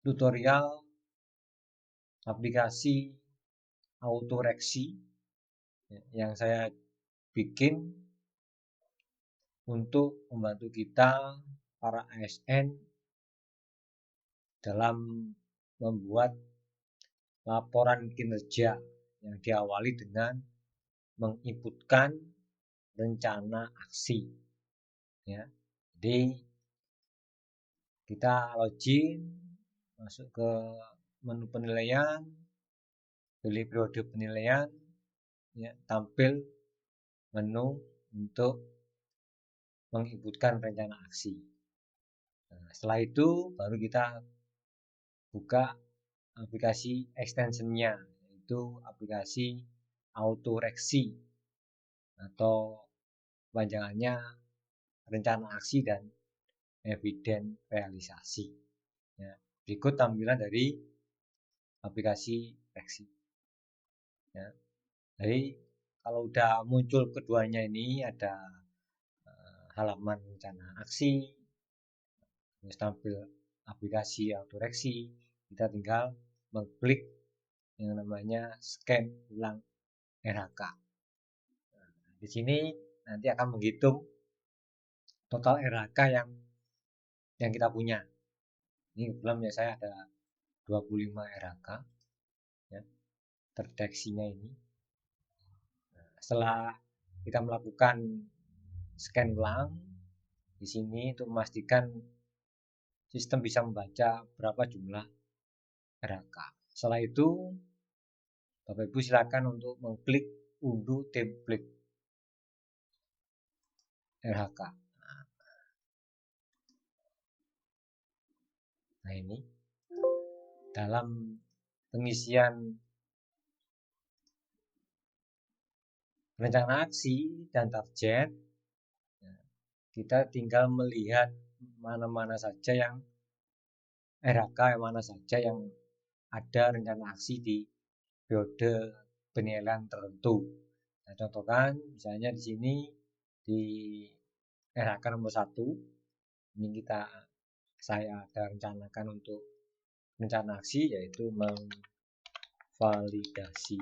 tutorial aplikasi autoreksi yang saya bikin untuk membantu kita para ASN dalam membuat laporan kinerja yang diawali dengan menginputkan rencana aksi. Ya, jadi kita login, masuk ke menu penilaian, pilih periode penilaian, ya, tampil menu untuk menginputkan rencana aksi. Nah, setelah itu baru kita buka aplikasi extensionnya, yaitu aplikasi autoreksi atau panjangannya rencana aksi dan eviden realisasi. Ya, berikut tampilan dari aplikasi reksi. Ya, jadi kalau udah muncul keduanya ini ada halaman rencana aksi, terus tampil aplikasi autoreksi, kita tinggal mengklik yang namanya scan ulang RHK. Nah, di sini nanti akan menghitung total RHK yang kita punya. Ini kebetulan saya ada 25 RHK, ya, terdeteksinya ini. Nah, setelah kita melakukan scan ulang di sini untuk memastikan sistem bisa membaca berapa jumlah RHK. Setelah itu Bapak Ibu silakan untuk mengklik unduh template RHK. Nah, ini dalam pengisian rencana aksi dan target, kita tinggal melihat mana-mana saja yang RHK, mana saja yang ada rencana aksi di periode penilaian tertentu. Saya contohkan, misalnya di sini di RHK nomor 1, ini saya ada rencanakan untuk rencana aksi, yaitu memvalidasi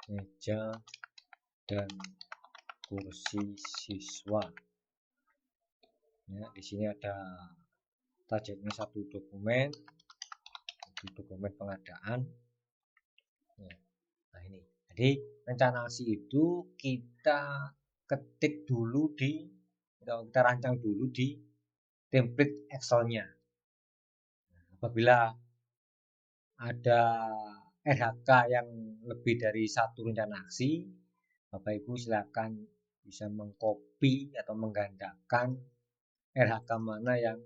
meja dan kursi siswa. Ya, di sini ada targetnya satu dokumen pengadaan. Ya, nah ini. Jadi rencana aksi itu kita ketik dulu kita rancang dulu di template Excel-nya. Nah, apabila ada RHK yang lebih dari satu rencana aksi, Bapak Ibu silakan bisa mengcopy atau menggandakan RHK mana yang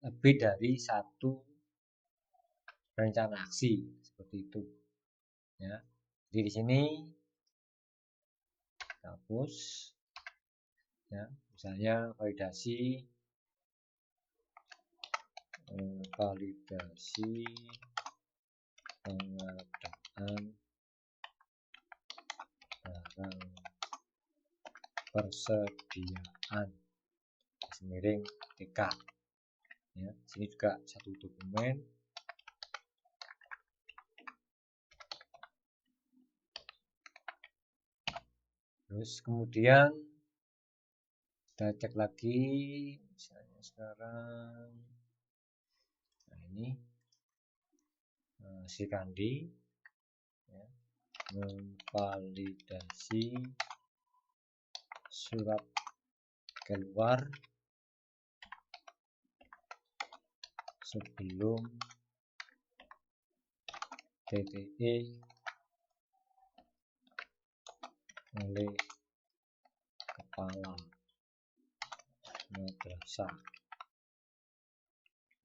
lebih dari satu rencana aksi, seperti itu. Ya, jadi di sini hapus. Ya, misalnya validasi pengadaan barang persediaan semiring TK. Ya, sini juga satu dokumen. Terus kemudian kita cek lagi, misalnya sekarang, nah ini Sikandi, ya, memvalidasi surat keluar sebelum TTE oleh kepala madrasah.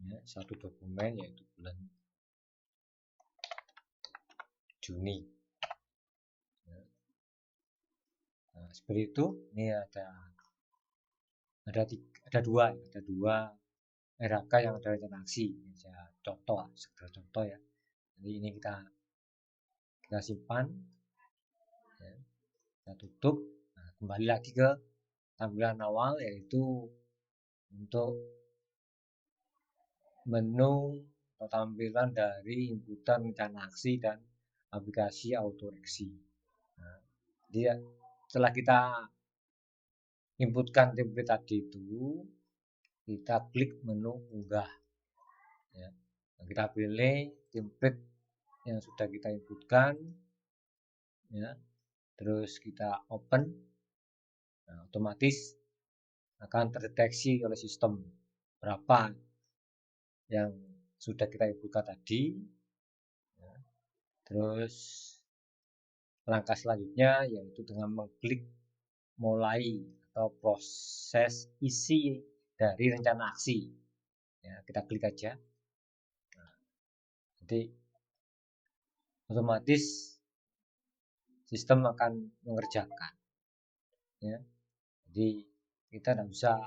Ya, satu dokumen yaitu bulan Juni. Ya. Nah, seperti itu. Ini ada dua RHK yang ada rencana aksi. Ini saya sekedar contoh ya. Jadi ini kita simpan, ya. Kita tutup. Nah, kembali lagi ke tampilan awal, yaitu untuk menu atau tampilan dari inputan rencana aksi dan aplikasi autoreaksi. Nah, jadi setelah kita inputkan template tadi itu, kita klik menu unggah. Ya. Nah, kita pilih template yang sudah kita inputkan, ya. Terus kita open. Nah, otomatis akan terdeteksi oleh sistem berapa yang sudah kita inputkan tadi. Ya. Terus langkah selanjutnya yaitu dengan mengklik mulai atau proses isi dari rencana aksi. Ya, kita klik aja. Nah, jadi otomatis sistem akan mengerjakan. Ya, jadi kita tidak bisa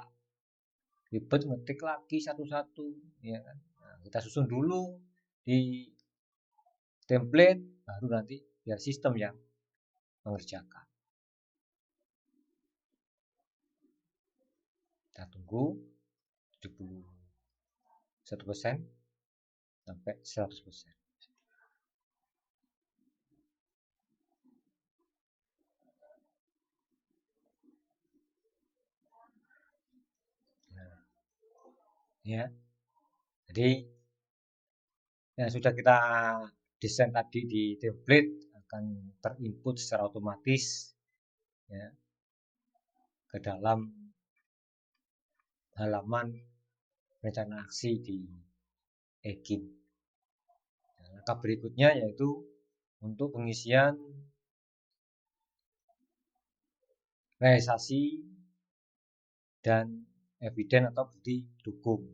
ribet ngetik lagi satu-satu, ya kan? Nah, kita susun dulu di template, baru nanti biar sistem yang mengerjakan. Kita tunggu 71% sampai 100%. Nah, ya, jadi yang sudah kita desain tadi di template akan terinput secara otomatis, ya, ke dalam halaman rencana aksi di Egin. Nah, langkah berikutnya yaitu untuk pengisian realisasi dan eviden atau bukti dukung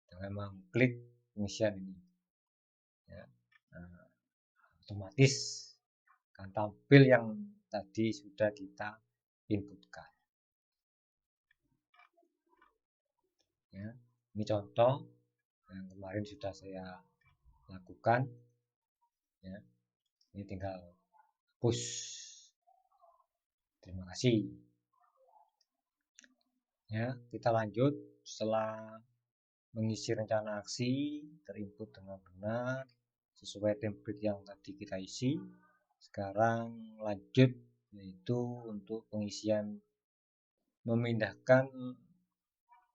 dengan mengklik pengisian ini. Ya. Nah, otomatis akan tampil yang tadi sudah kita inputkan. Ya, ini contoh yang kemarin sudah saya lakukan. Ya, ini tinggal push. Terima kasih. Ya, kita lanjut. Setelah mengisi rencana aksi terinput dengan benar sesuai template yang tadi kita isi, sekarang lanjut yaitu untuk pengisian, memindahkan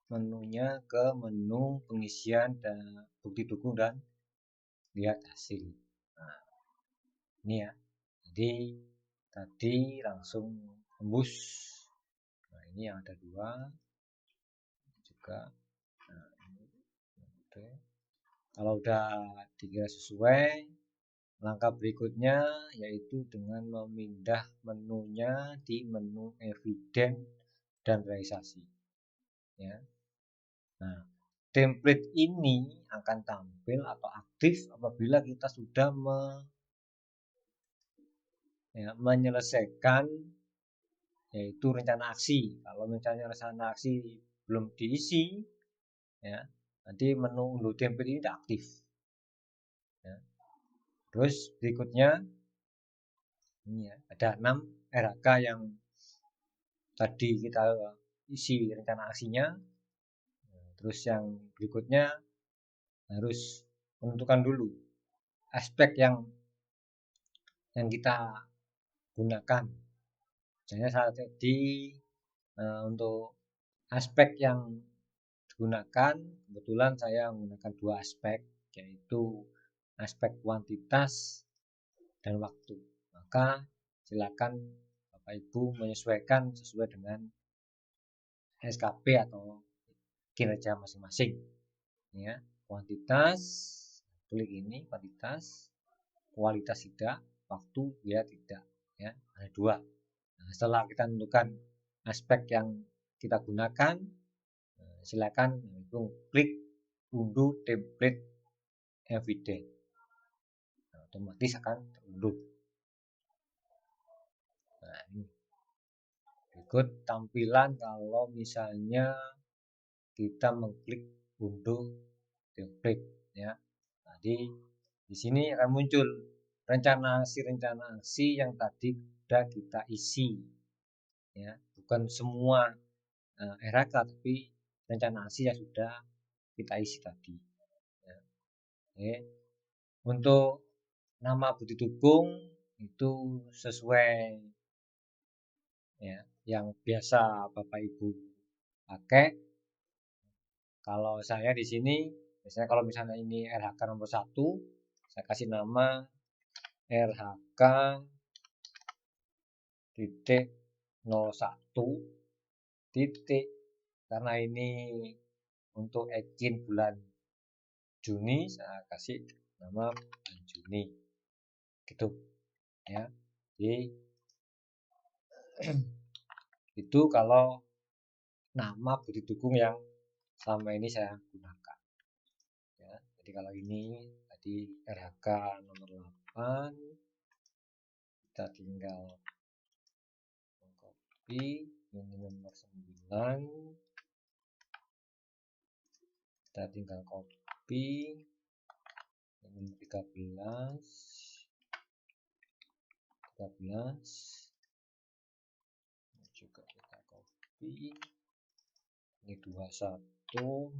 menunya ke menu pengisian dan bukti dukung dan lihat hasil. Nah, ini ya, jadi tadi langsung tembus. Nah, ini yang ada dua juga. Nah, ini. Oke. Kalau udah dikira sesuai, langkah berikutnya yaitu dengan memindah menunya di menu eviden dan realisasi. Ya. Nah, template ini akan tampil atau aktif apabila kita sudah menyelesaikan yaitu rencana aksi. Kalau misalnya rencana aksi belum diisi, ya, nanti menu unduh template ini tidak aktif. Ya. Terus berikutnya ini ya, ada 6 RHK yang tadi kita isi rencana aksinya. Terus yang berikutnya harus menentukan dulu aspek yang kita gunakan. Misalnya saat tadi untuk aspek yang digunakan, kebetulan saya menggunakan dua aspek, yaitu aspek kuantitas dan waktu. Maka silakan Bapak Ibu menyesuaikan sesuai dengan SKP atau kinerja masing-masing. Ya, kuantitas, klik ini kuantitas, kualitas tidak, waktu ya tidak. Ya, ada dua. Nah, setelah kita tentukan aspek yang kita gunakan, silakan klik unduh template eviden. Nah, otomatis akan terunduh. Nah, ini berikut tampilan kalau misalnya kita mengklik unduh template, ya. Jadi di sini akan muncul rencana aksi yang tadi sudah kita isi, ya, bukan semua RHK, tapi rencana aksi yang sudah kita isi tadi. Ya. Oke. Untuk nama bukti dukung itu sesuai ya yang biasa Bapak Ibu pakai. Kalau saya di sini biasanya kalau misalnya ini RHK nomor 1, saya kasih nama RHK titik 01 titik, karena ini untuk Ekin bulan Juni, saya kasih nama bulan Juni gitu ya. Jadi itu kalau nama bukti dukung yang selama ini saya gunakan ya. Jadi kalau ini tadi RHK nomor 8, kita tinggal copy, ini nomor 9, kita tinggal copy, ini nomor 13 ini juga kita copy, ini 21,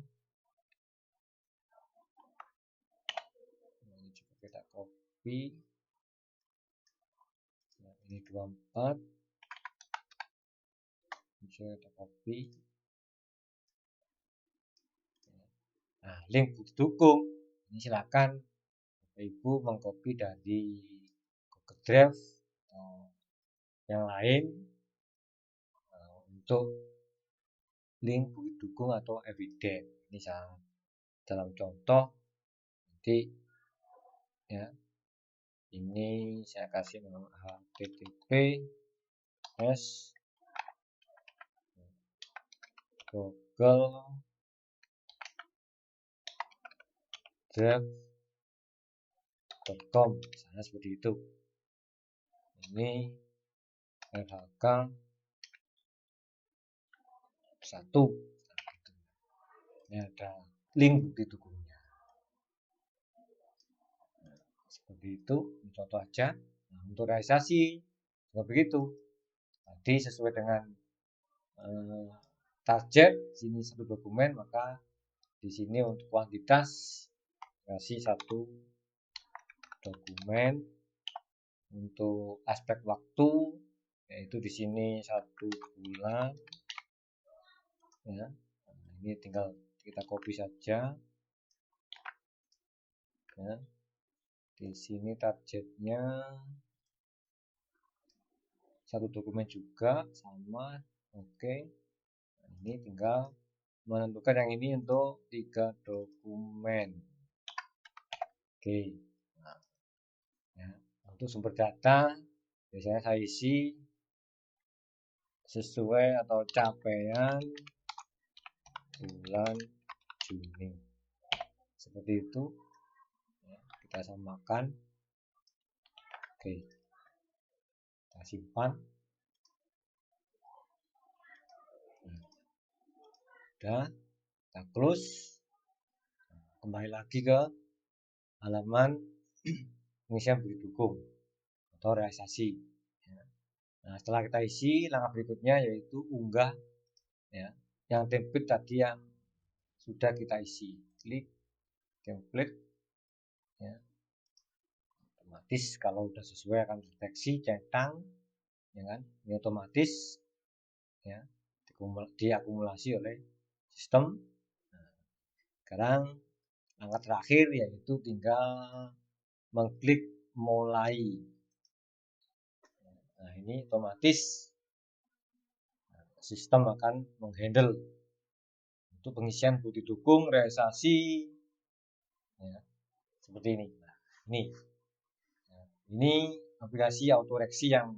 ini juga kita copy, nah, ini 24, ini juga kita copy. Nah, link bukti dukung ini silakan Bapak Ibu mengcopy dari Google Drive atau yang lain untuk link bukti dukung atau evidence. Ini dalam contoh nanti ya, ini saya kasih nama https Google Drive.com, misalnya seperti itu. Ini RHK 1, ini ada link bukti dukungnya. Seperti itu, ini contoh aja. Nah, untuk realisasi juga begitu. Tadi sesuai dengan target, sini satu dokumen, maka di sini untuk kuantitas kasih 1 dokumen. Untuk aspek waktu yaitu di sini 1 bulan ya. Nah, ini tinggal kita copy saja ya. Di sini targetnya 1 dokumen juga sama. Oke. Nah, ini tinggal menentukan yang ini untuk 3 dokumen. Oke. Nah, ya. Untuk sumber data biasanya saya isi sesuai atau capaian bulan Juni, seperti itu ya, kita samakan. Oke, kita simpan. Udah, kita close. Kembali lagi ke halaman pengisian bukti dukung atau realisasi ya. Nah, setelah kita isi, langkah berikutnya yaitu unggah ya, yang template tadi yang sudah kita isi. Klik template ya. Otomatis kalau sudah sesuai akan deteksi centang ya kan, ini otomatis ya diakumulasi oleh sistem. Nah, sekarang langkah terakhir yaitu tinggal mengklik mulai. Nah, ini otomatis sistem akan menghandle untuk pengisian bukti dukung realisasi ya, seperti ini. Nah, ini aplikasi autoreksi yang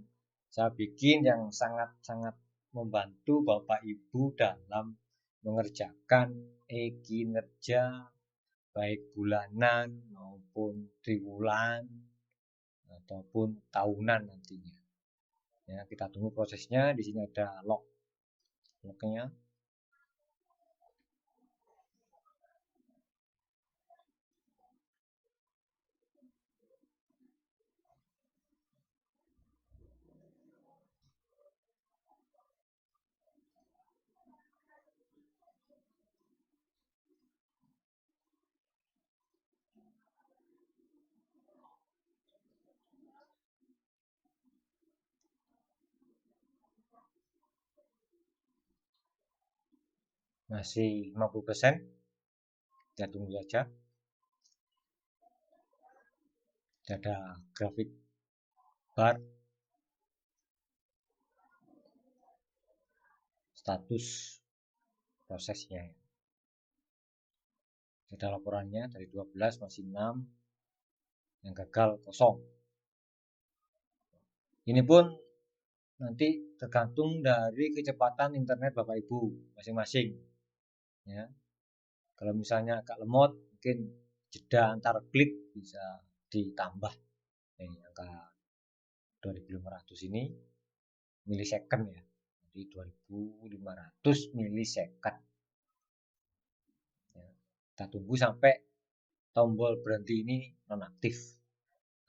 saya bikin yang sangat-sangat membantu Bapak Ibu dalam mengerjakan kinerja baik bulanan maupun triwulan ataupun tahunan nantinya. Ya, kita tunggu prosesnya. Di sini ada lognya. masih 50%, kita tunggu saja. Ada grafik bar status prosesnya. Ada laporannya dari 12 masih 6 yang gagal kosong. Ini pun nanti tergantung dari kecepatan internet Bapak Ibu masing-masing. Ya, kalau misalnya agak lemot, mungkin jeda antar klik bisa ditambah. Angka 2500 ini milisecond ya. Jadi 2500 milisecond. Ya, kita tunggu sampai tombol berhenti ini nonaktif.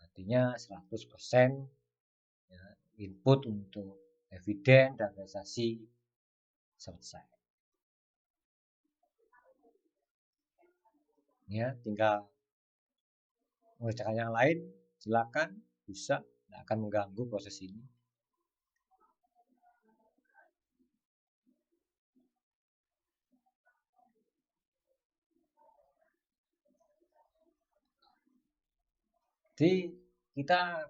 Artinya 100% ya, input untuk eviden dan realisasi selesai. Ya, tinggal mengerjakan yang lain, silakan, bisa, tidak akan mengganggu proses ini. Jadi kita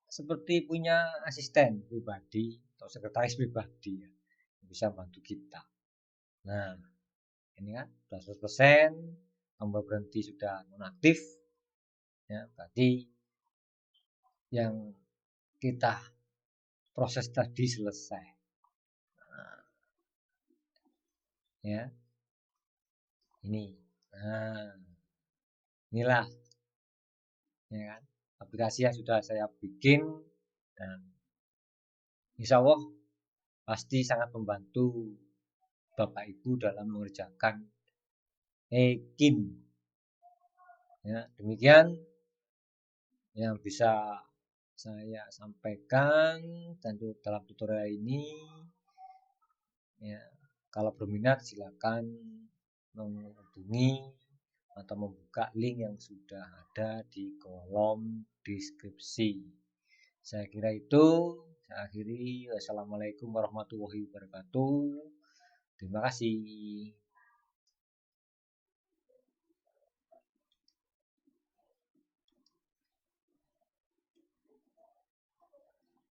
seperti punya asisten pribadi atau sekretaris pribadi ya, yang bisa bantu kita. Nah, ini kan sudah 100%, tombol berhenti sudah nonaktif, ya, berarti yang kita proses tadi selesai. Nah, ya, ini, nah, inilah, ya kan, aplikasi yang sudah saya bikin dan insya Allah pasti sangat membantu Bapak Ibu dalam mengerjakan EKIN. Ya, demikian yang bisa saya sampaikan dalam tutorial ini. Ya, kalau berminat silakan menghubungi atau membuka link yang sudah ada di kolom deskripsi. Saya kira itu. Saya akhiri. Wassalamualaikum warahmatullahi wabarakatuh. Terima kasih.